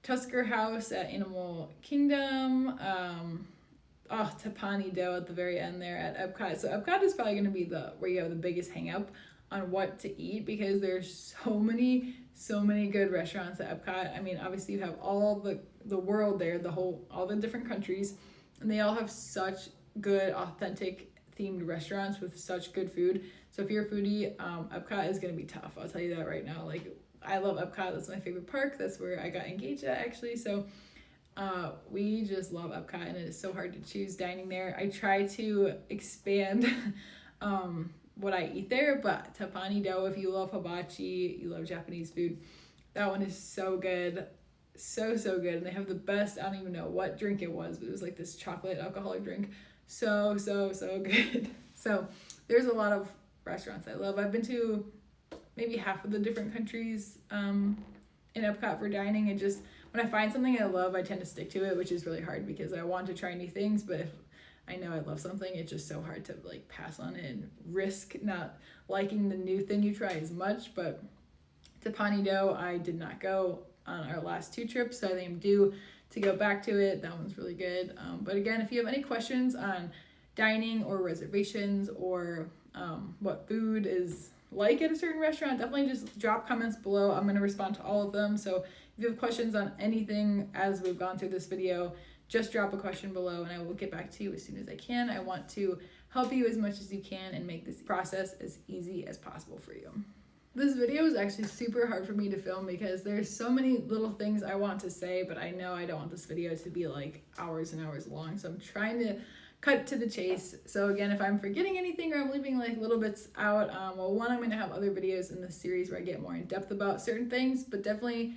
Speaker 1: Tusker House at Animal Kingdom. Tapani Dough at the very end there at Epcot. So Epcot is probably going to be where you have the biggest hang up on what to eat, because there's so many good restaurants at Epcot. I mean, obviously you have all the world there, all the different countries, and they all have such good, authentic themed restaurants with such good food. So if you're a foodie, Epcot is going to be tough. I'll tell you that right now. Like, I love Epcot. That's my favorite park. That's where I got engaged at, actually. So we just love Epcot, and it is so hard to choose dining there. I try to expand what I eat there, but Tapani Dough, if you love hibachi, you love Japanese food, that one is so good. So good. And they have the best, I don't even know what drink it was, but it was like this chocolate alcoholic drink. So good. So there's a lot of restaurants I love. I've been to maybe half of the different countries in Epcot for dining, and just when I find something I love, I tend to stick to it, which is really hard because I want to try new things, but if I know I love something, it's just so hard to like pass on it and risk not liking the new thing you try as much. But Tapani Dough, I did not go on our last 2 trips, so I think I'm due to go back to it. That one's really good. But again, if you have any questions on dining or reservations or what food is like at a certain restaurant, definitely just drop comments below. I'm going to respond to all of them. So if you have questions on anything as we've gone through this video, just drop a question below and I will get back to you as soon as I can. I want to help you as much as you can and make this process as easy as possible for you. This video is actually super hard for me to film because there's so many little things I want to say, but I know I don't want this video to be like hours and hours long, so I'm trying to cut to the chase. So again, if I'm forgetting anything or I'm leaving like little bits out, I'm going to have other videos in this series where I get more in depth about certain things, but definitely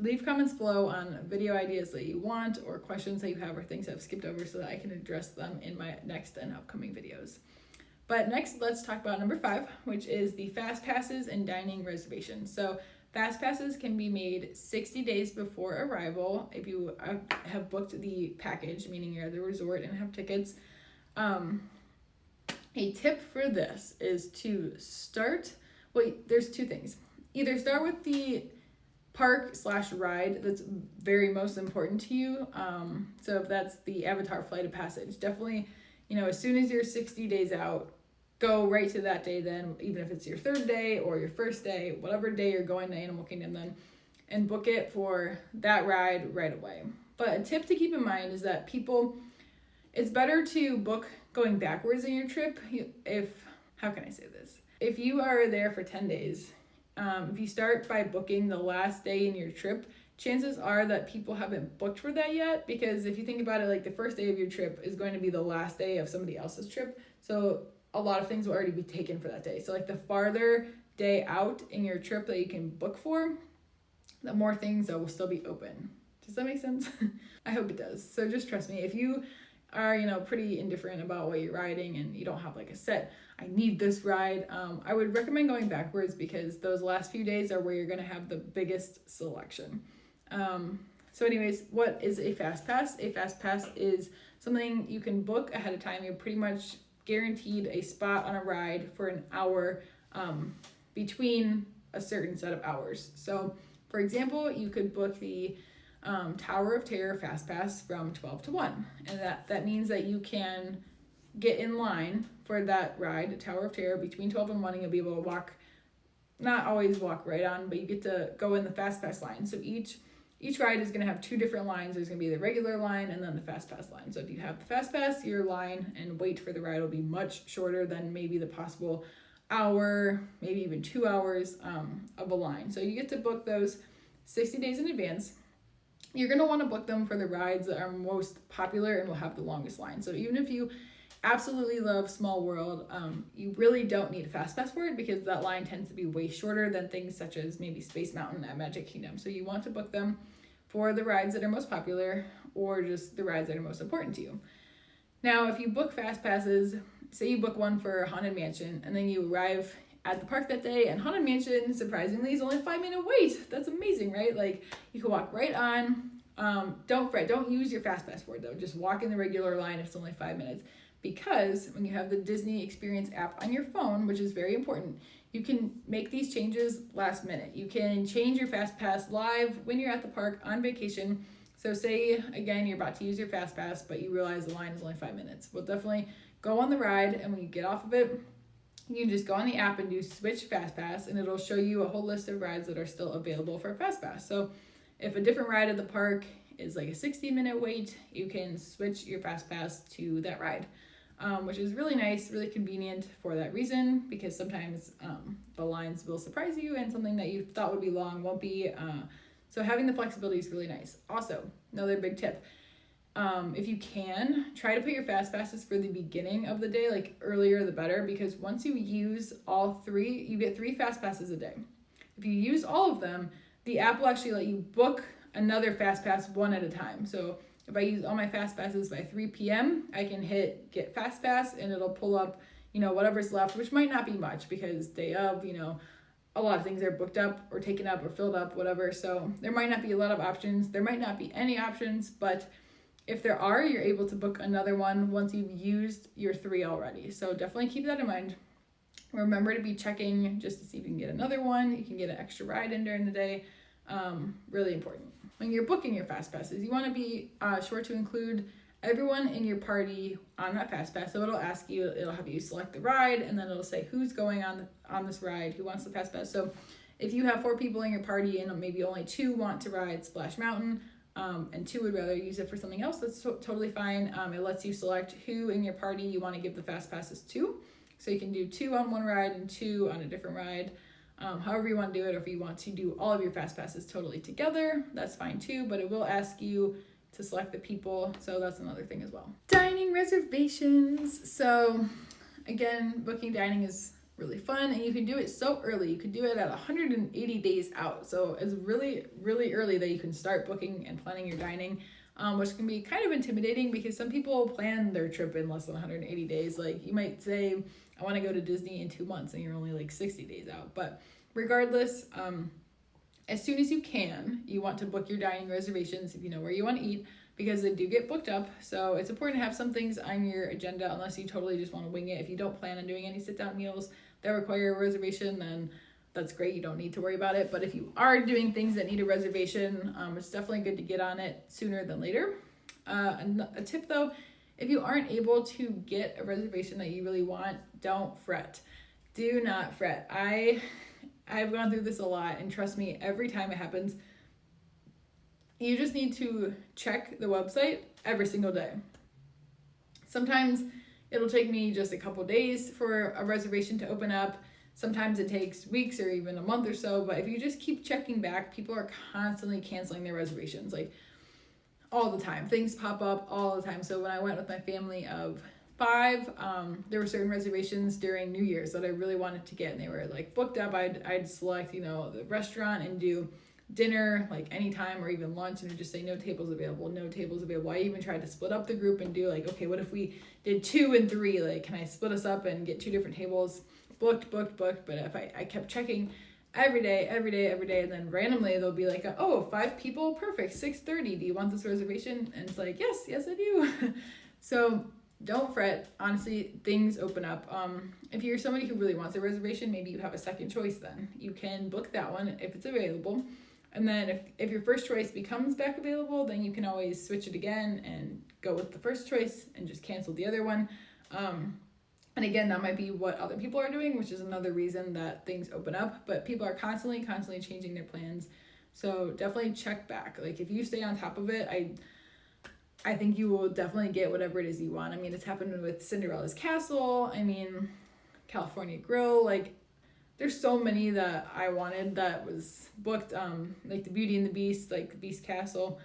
Speaker 1: leave comments below on video ideas that you want or questions that you have or things I've skipped over so that I can address them in my next and upcoming videos. But next, let's talk about number 5, which is the fast passes and dining reservations. So fast passes can be made 60 days before arrival if you have booked the package, meaning you're at the resort and have tickets. A tip for this is to there's 2 things. Either start with the park/ride that's very most important to you. So if that's the Avatar Flight of Passage, definitely, as soon as you're 60 days out, go right to that day then, even if it's your 3rd day or your 1st day, whatever day you're going to Animal Kingdom then, and book it for that ride right away. But a tip to keep in mind is that it's better to book going backwards in your trip. How can I say this? If you are there for 10 days, if you start by booking the last day in your trip, chances are that people haven't booked for that yet, because if you think about it, like the first day of your trip is going to be the last day of somebody else's trip. So a lot of things will already be taken for that day. So like the farther day out in your trip that you can book for, the more things that will still be open. Does that make sense? I hope it does. So just trust me. If you are, pretty indifferent about what you're riding and you don't have like a set, I need this ride, I would recommend going backwards because those last few days are where you're going to have the biggest selection. So anyways, what is a fast pass? A fast pass is something you can book ahead of time. You're pretty much guaranteed a spot on a ride for an hour between a certain set of hours. So for example, you could book the Tower of Terror Fast Pass from 12 to 1. And that means that you can get in line for that ride, Tower of Terror, between 12 and 1, and you'll be able to walk not always walk right on, but you get to go in the Fastpass line. So each ride is going to have two different lines. There's going to be the regular line and then the Fastpass line. So if you have the Fastpass, your line and wait for the ride will be much shorter than maybe the possible hour, maybe even 2 hours of a line. So you get to book those 60 days in advance. You're going to want to book them for the rides that are most popular and will have the longest line. So even if you absolutely love Small World, you really don't need a Fastpass for it because that line tends to be way shorter than things such as maybe Space Mountain at Magic Kingdom. So you want to book them for the rides that are most popular or just the rides that are most important to you. Now, if you book Fastpasses, say you book one for Haunted Mansion and then you arrive at the park that day and Haunted Mansion, surprisingly, is only a 5-minute wait. That's amazing, right? Like, you can walk right on. Don't fret. Don't use your Fastpass for it, though. Just walk in the regular line if it's only 5 minutes. Because when you have the Disney Experience app on your phone, which is very important, you can make these changes last minute. You can change your Fastpass live when you're at the park on vacation. So say, again, you're about to use your Fastpass, but you realize the line is only 5 minutes. Well, definitely go on the ride, and when you get off of it, you can just go on the app and do switch Fastpass, and it'll show you a whole list of rides that are still available for Fastpass. So if a different ride at the park is like a 60-minute wait, you can switch your Fastpass to that ride. Which is really nice, really convenient for that reason, because sometimes the lines will surprise you and something that you thought would be long won't be. So having the flexibility is really nice. Also, another big tip, if you can, try to put your Fastpasses for the beginning of the day, like earlier the better, because once you use all three, you get 3 Fastpasses a day. If you use all of them, the app will actually let you book another Fastpass one at a time. So if I use all my Fastpasses by 3 p.m., I can hit get Fastpass and it'll pull up, whatever's left, which might not be much because day of, a lot of things are booked up or taken up or filled up, whatever. So there might not be a lot of options. There might not be any options, but if there are, you're able to book another one once you've used your 3 already. So definitely keep that in mind. Remember to be checking just to see if you can get another one. You can get an extra ride in during the day. Really important. When you're booking your Fastpasses, you want to be sure to include everyone in your party on that Fastpass. So it'll have you select the ride, and then it'll say who's going on this ride, who wants the Fastpass. So if you have 4 people in your party and maybe only 2 want to ride Splash Mountain, and 2 would rather use it for something else, that's totally fine. It lets you select who in your party you want to give the Fastpasses to. So you can do 2 on one ride and 2 on a different ride. However you want to do it, or if you want to do all of your Fastpasses totally together, that's fine too, but it will ask you to select the people, so that's another thing as well. Dining reservations. So again, booking dining is really fun, and you can do it so early. You could do it at 180 days out, so it's really, really early that you can start booking and planning your dining, which can be kind of intimidating because some people plan their trip in less than 180 days. Like, you might say, I want to go to Disney in 2 months, and you're only like 60 days out. But regardless, as soon as you can, you want to book your dining reservations if you know where you want to eat, because they do get booked up. So it's important to have some things on your agenda unless you totally just want to wing it. If you don't plan on doing any sit-down meals that require a reservation, then that's great. You don't need to worry about it. But if you are doing things that need a reservation, it's definitely good to get on it sooner than later. A tip though, if you aren't able to get a reservation that you really want, don't fret. Do not fret. I've gone through this a lot, and trust me, every time it happens, you just need to check the website every single day. Sometimes it'll take me just a couple days for a reservation to open up. Sometimes it takes weeks or even a month or so, but if you just keep checking back, people are constantly canceling their reservations, like all the time. Things pop up all the time. So when I went with my family of 5, there were certain reservations during New Year's that I really wanted to get, and they were like booked up. I'd select, the restaurant and do dinner like anytime, or even lunch, and just say no tables available, no tables available. I even tried to split up the group and do like, okay, what if we did 2 and 3? Like, can I split us up and get 2 different tables? Booked. But if I kept checking every day, and then randomly they'll be like, 5 people, perfect, 6:30. Do you want this reservation? And it's like, yes, I do. So don't fret. Honestly, things open up. If you're somebody who really wants a reservation, maybe you have a second choice. Then you can book that one if it's available. And then if your first choice becomes back available, then you can always switch it again and go with the first choice and just cancel the other one. And again, that might be what other people are doing, which is another reason that things open up. But people are constantly changing their plans. So definitely check back. Like if you stay on top of it, I think you will definitely get whatever it is you want. I mean, it's happened with Cinderella's Castle. I mean, California Grill. Like there's so many that I wanted that was booked. Like the Beauty and the Beast, like the Beast Castle.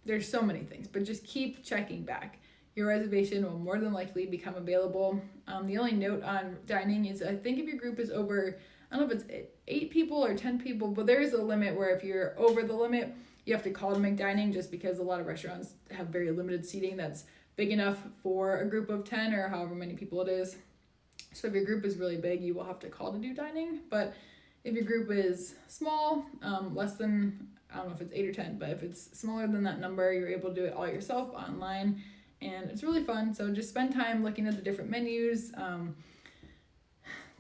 Speaker 1: There's so many things, but just keep checking back. Your reservation will more than likely become available. The only note on dining is I think if your group is over, I don't know if it's 8 people or 10 people, but there is a limit where if you're over the limit, you have to call to make dining, just because a lot of restaurants have very limited seating that's big enough for a group of 10 or however many people it is. So if your group is really big, you will have to call to do dining. But if your group is small, less than, I don't know if it's 8 or 10, but if it's smaller than that number, you're able to do it all yourself online. And it's really fun. So just spend time looking at the different menus.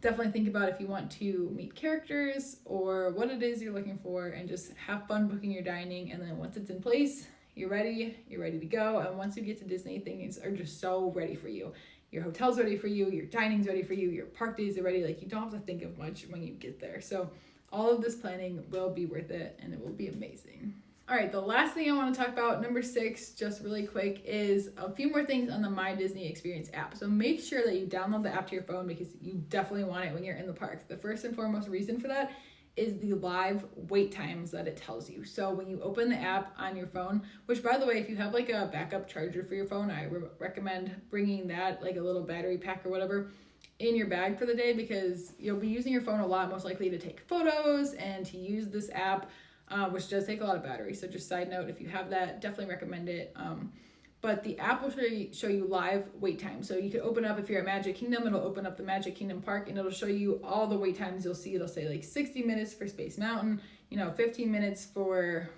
Speaker 1: Definitely think about if you want to meet characters or what it is you're looking for, and just have fun booking your dining. And then once it's in place, you're ready to go. And once you get to Disney, things are just so ready for you. Your hotel's ready for you, your dining's ready for you, your park days are ready. Like you don't have to think of much when you get there. So all of this planning will be worth it, and it will be amazing. All right, the last thing I want to talk about, number 6, just really quick, is a few more things on the My Disney Experience app. So make sure that you download the app to your phone, because you definitely want it when you're in the park. The first and foremost reason for that is the live wait times that it tells you. So when you open the app on your phone, which by the way, if you have like a backup charger for your phone, I recommend bringing that, like a little battery pack or whatever, in your bag for the day, because you'll be using your phone a lot, most likely to take photos and to use this app, which does take a lot of battery. So just side note, if you have that, definitely recommend it. But the app will show you live wait times. So you can open up, if you're at Magic Kingdom, it'll open up the Magic Kingdom park and it'll show you all the wait times you'll see. It'll say like 60 minutes for Space Mountain, 15 minutes for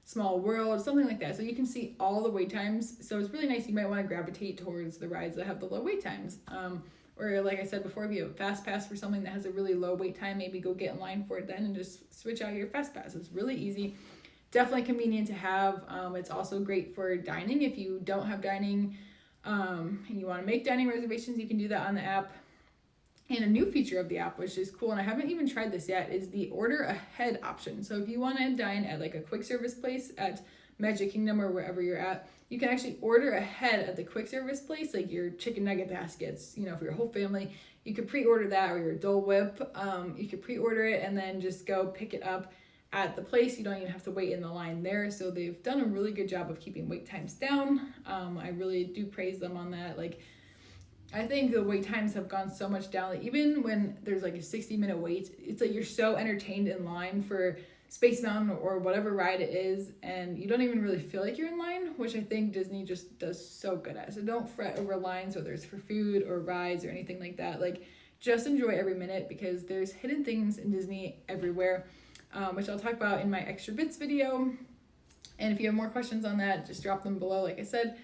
Speaker 1: Small World, something like that. So you can see all the wait times. So it's really nice. You might want to gravitate towards the rides that have the low wait times. Or like I said before, if you have a fast pass for something that has a really low wait time, maybe go get in line for it then and just switch out your fast pass. It's really easy. Definitely convenient to have. It's also great for dining. If you don't have dining and you want to make dining reservations, you can do that on the app. And a new feature of the app, which is cool, and I haven't even tried this yet, is the order ahead option. So if you want to dine at like a quick service place at Magic Kingdom or wherever you're at, you can actually order ahead at the quick service place, like your chicken nugget baskets, for your whole family. You could pre-order that, or your Dole Whip. You could pre-order it and then just go pick it up at the place. You don't even have to wait in the line there. So they've done a really good job of keeping wait times down. I really do praise them on that. Like, I think the wait times have gone so much down. Like, even when there's like a 60-minute wait, it's like you're so entertained in line for Space Mountain or whatever ride it is, and you don't even really feel like you're in line, which I think Disney just does so good at. So don't fret over lines, whether it's for food or rides or anything like that. Like, just enjoy every minute, because there's hidden things in Disney everywhere, which I'll talk about in my extra bits video. And if you have more questions on that, just drop them below, like I said.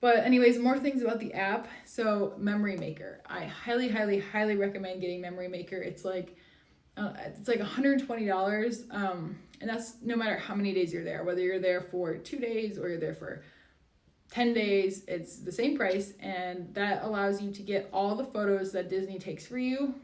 Speaker 1: But anyways, more things about the app. So Memory Maker, I highly, highly, highly recommend getting Memory Maker. It's like $120, and that's no matter how many days you're there, whether you're there for 2 days or you're there for 10 days, it's the same price, and that allows you to get all the photos that Disney takes for you,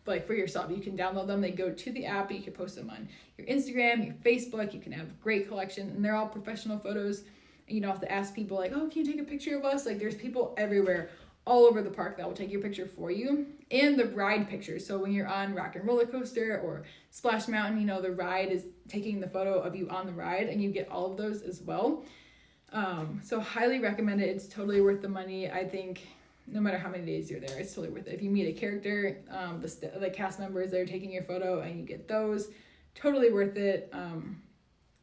Speaker 1: like for yourself. You can download them, they go to the app, you can post them on your Instagram, your Facebook, you can have a great collection, and they're all professional photos, and you don't have to ask people like, oh, can you take a picture of us? Like, there's people everywhere, all over the park, that will take your picture for you. And the ride pictures, so when you're on Rock and Roller Coaster or Splash Mountain, the ride is taking the photo of you on the ride, and you get all of those as well. So highly recommend it. It's totally worth the money. I think no matter how many days you're there, it's totally worth it. If you meet a character, the cast members that are taking your photo and you get those, totally worth it.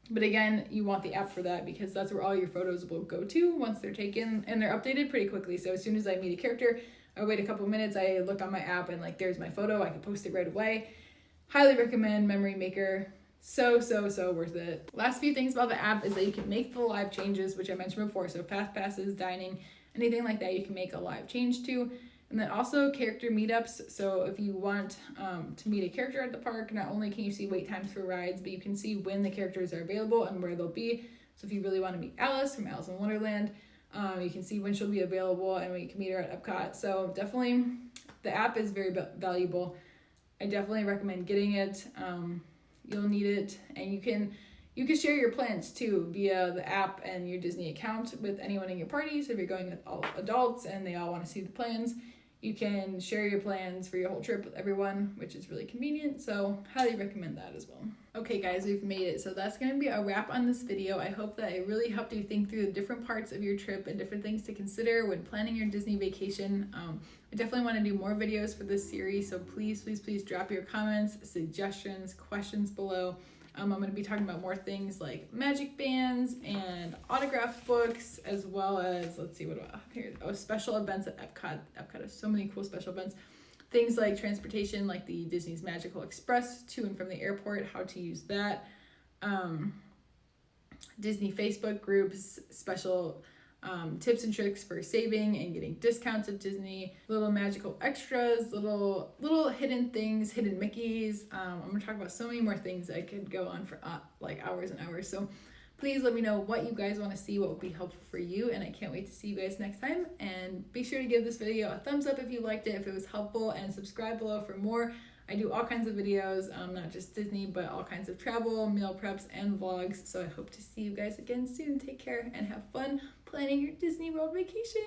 Speaker 1: But again, you want the app for that, because that's where all your photos will go to once they're taken, and they're updated pretty quickly. So as soon as I meet a character, I wait a couple minutes, I look on my app, and like, there's my photo. I can post it right away. Highly recommend Memory Maker. So worth it. Last few things about the app is that you can make the live changes, which I mentioned before. So fast passes, dining, anything like that, you can make a live change to. And then also character meetups. So if you want to meet a character at the park, not only can you see wait times for rides, but you can see when the characters are available and where they'll be. So if you really want to meet Alice from Alice in Wonderland, You can see when she'll be available and when you can meet her at Epcot. So definitely the app is very valuable. I definitely recommend getting it. You'll need it, and you can share your plans too via the app and your Disney account with anyone in your party. So if you're going with all adults and they all want to see the plans, you can share your plans for your whole trip with everyone, which is really convenient. So highly recommend that as well. Okay guys, we've made it. So that's going to be a wrap on this video. I hope that it really helped you think through the different parts of your trip and different things to consider when planning your Disney vacation. I definitely want to do more videos for this series. So please drop your comments, suggestions, questions below. I'm going to be talking about more things like magic bands and autograph books, as well as, let's see, what do I have here? Oh, special events at Epcot. Epcot has so many cool special events. Things like transportation, like the Disney's Magical Express to and from the airport, how to use that. Disney Facebook groups, special tips and tricks for saving and getting discounts at Disney, little magical extras, little hidden things, hidden Mickeys. I'm gonna talk about so many more things. I could go on for like hours and hours. So please let me know what you guys want to see, what would be helpful for you, and I can't wait to see you guys next time. And be sure to give this video a thumbs up if you liked it, if it was helpful, and subscribe below for more. I do all kinds of videos, not just Disney, but all kinds of travel, meal preps, and vlogs. So I hope to see you guys again soon. Take care and have fun planning your Disney World vacation.